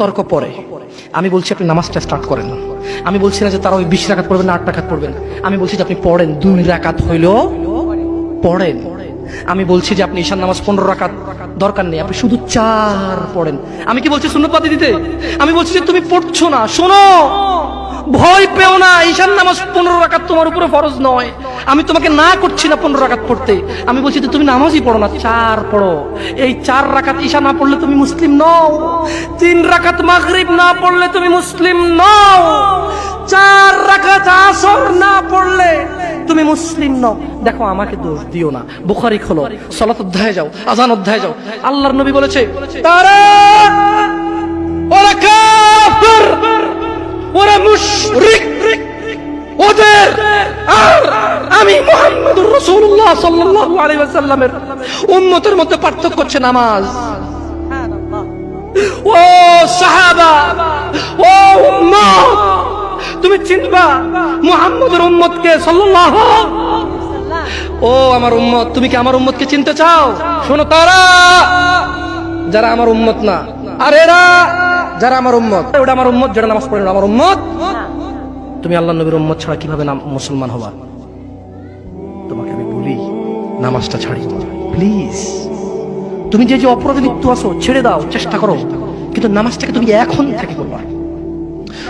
তর্ক পরে। আমি বলছি আপনি নামাজটা স্টার্ট করেন। আমি বলছি না যে তারা ওই 20 রাকাত পড়বেন না 8 রাকাত পড়বেন। আমি বলছি যে আপনি পড়েন, 2 রাকাত হইলেও পড়েন। আমি বলছি যে আপনি ঈশান নামাজ 15 রাকাত দরকার নেই, আপনি শুধু 4 পড়েন। আমি কি বলছি সুন্নত বাদ দিতে? আমি বলছি যে তুমি পড়ছো না, শোনো, ভয় পেও না, ঈশান নামাজ 15 রাকাত তোমার উপরে ফরজ নয়। আমি তোমাকে না করছি না 15 রাকাত পড়তে, আমি বলছি যে তুমি নামাজই পড়ো না, 4 পড়ো। এই 4 রাকাত ঈশা না পড়লে তুমি মুসলিম নও, 3 রাকাত মাগরিব না পড়লে তুমি মুসলিম নও, 4 রাকাত আসর না পড়লে তুমি মুসলিম নও। দেখো আমাকে দোষ দিও না, বুখারী খোলো, সালাত অধ্যায়ে যাও, আযান অধ্যায়ে যাও। আল্লাহর নবী বলেছে তারা ওরা কাফির, ওরা মুশরিক, ওদের আর আমি মুহাম্মদুর রাসূলুল্লাহ সাল্লাল্লাহু আলাইহি ওয়াসাল্লামের উম্মতের মধ্যে পার্থক্য হচ্ছে নামাজ। ও সাহাবা, ও উম্মত, তুমি চিনবা মুহাম্মদের উম্মতকে সাল্লাল্লাহু। ও আমার উম্মত, তুমি কি আমার উম্মতকে চিনতে চাও? শোনো, তারা যারা আমার উম্মত না, আর এরা যারা আমার উম্মত, ওটা আমার উম্মত যারা নামাজ পড়ে না আমার উম্মত। তুমি আল্লাহর নবীর উম্মত ছাড়া কিভাবে মুসলমান হবা? তোমাকে আমি বলি নামাজটা ছাড়ি প্লিজ। তুমি যে যে অপরাধে লিপ্ত আছো ছেড়ে দাও, চেষ্টা করো, কিন্তু নামাজটাকে তুমি এখন থেকে করবা।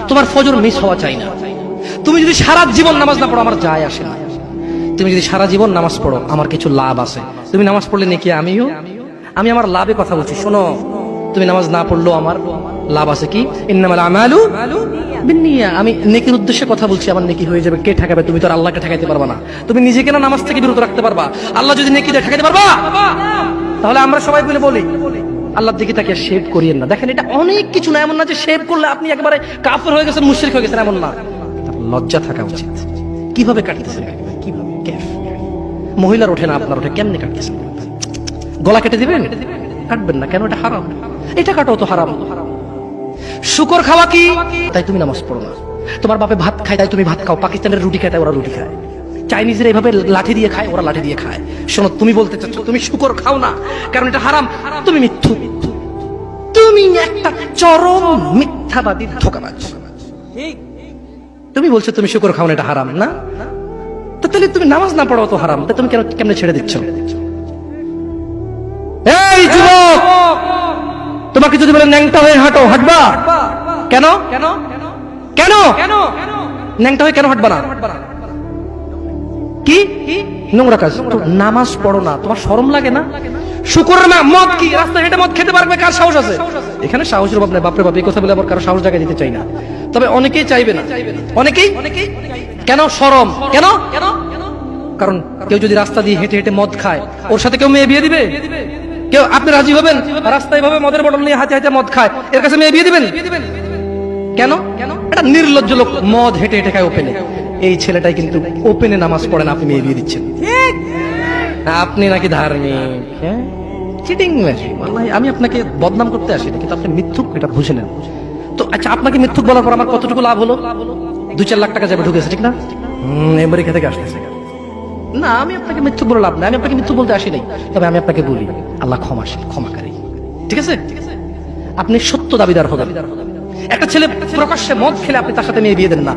তোমার ফজর মিস হওয়া চাই না। তুমি যদি সারা জীবন নামাজ না পড়ো আমার যায় আসে না। তুমি যদি সারা জীবন নামাজ পড়ো আমার কিছু লাভ আছে। তুমি নামাজ পড়লে নাকি আমি আমার লাভে কথা বলছি। শোনো, তুমি নামাজ না পড়লেও আমার লাভ আছে। কি? ইন্নামাল আমালু বিন্নিয়া। আমি নেকির উদ্দেশ্যে কথা বলছি, আমার নেকি হয়ে যাবে। কে ঠেকাবে? তুমি তো আর আল্লাহকে ঠেকাইতে পারবা না। তুমি নিজেকে না নামাজ থেকে বিরত রাখতে পারবা, আল্লাহ যদি নেকি দিয়ে ঠেকাইতে পারবা? তাহলে আমরা সবাই মিলে বলি আল্লাহর দিকে তাকিয়ে শেভ করিয়েন না। দেখেন, এটা অনেক কিছু না, এমন না যে শেভ করলে আপনি একেবারে কাফের হয়ে গেছেন, মুশরিক হয়ে গেছেন, এমন না। লজ্জা থাকা উচিত। কিভাবে কাটতেছেন? কিভাবে? মহিলার ওঠে না, আপনার ওঠে, কেমনে কাটতেছেন? গলা কেটে দিবেন? কাটবেন না কেন? এটা হারাম। এটা কাটাও তো হারাম। শুকর খাওয়া কি? তাই তুমি নামাজ পড়ো না। তোমার বাপে ভাত খায় তাই তুমি ভাত খাও। পাকিস্তানের রুটি খায় তাই ওরা রুটি খায়। চাইনিজরা এইভাবে লাঠি দিয়ে খায়, ওরা লাঠি দিয়ে খায়। শোনো, তুমি বলতে চাচ্ছ তুমি শুকর খাও না কারণ এটা হারাম, তুমি মিথ্যু। তুমি একটা চরম মিথ্যাবাদী, ধোঁকাবাজ। তুমি বলছো তুমি শুকর খাও না, এটা হারাম না? তো তাহলে তুমি নামাজ না পড়ো তো হারাম, তা তুমি কেমনে ছেড়ে দিচ্ছ? এই যুবক, তোমাকে যদি বলে ন্যাংটা হয়ে হাঁটো, হাঁটবা কেন? কেন কেন ন্যাংটা হয়ে কেন হাঁটবা না? কি নোংরা কাজ? নামাজ পড়ো না, তোমার শরম লাগে না? শুকরের মদ কি? রাস্তায় হেঁটে মদ খেতে পারবে? কার সাহস আছে? এখানে সাহসের অভাব নেই, বাপরে বাপ। এই কথা বলে আবার কারো সাহস জায়গায় দিতে চাই না, তবে অনেকেই চাইবে না। অনেকেই কেন? শরম। কেন? কারণ কেউ যদি রাস্তা দিয়ে হেঁটে হেঁটে মদ খায়, ওর সাথে কেউ মেয়ে বিয়ে দিবে? কেউ? আপনি রাজি হবেন? রাস্তায় ভাবে মদের বটল নিয়ে হাতে হাতে মদ খায়, এর কাছে মেয়ে বিয়ে দিবেন? কেন? এটা নির্লজ্জ লোক মদ হেঁটে হেঁটে খায় ওপেনে। এই ছেলেটাই কিন্তু ওপেনে নামাজ পড়ে না, আপনি মেয়ে বিয়ে দিচ্ছেন। আপনি নাকি ধার্মিক? হ্যাঁ, চিটিং মেশিন। আমি আপনাকে বদনাম করতে আসি না, কিন্তু আপনি মিথ্যুক, এটা বুঝে নেন তো। আচ্ছা, আপনাকে মিথ্যুক বলার পর আমার কতটুকু লাভ হলো? 2-4 লাখ টাকা যাবে ঢুকেছে, ঠিক না? আমেরিকা থেকে আসতেছে না। আমি আপনাকে মিথ্যুক বলে লাভ নাই, আমি আপনাকে মিথ্যুক বলতে আসি নাই। তবে আমি আপনাকে বলি আল্লাহ ক্ষমাশীল, ক্ষমাকারী, ঠিক আছে? আপনি সত্য দাবিদার হবেন। একটা ছেলে প্রকাশ্যে মদ খেলে আপনি তার সাথে মেয়ে বিয়ে দেন না,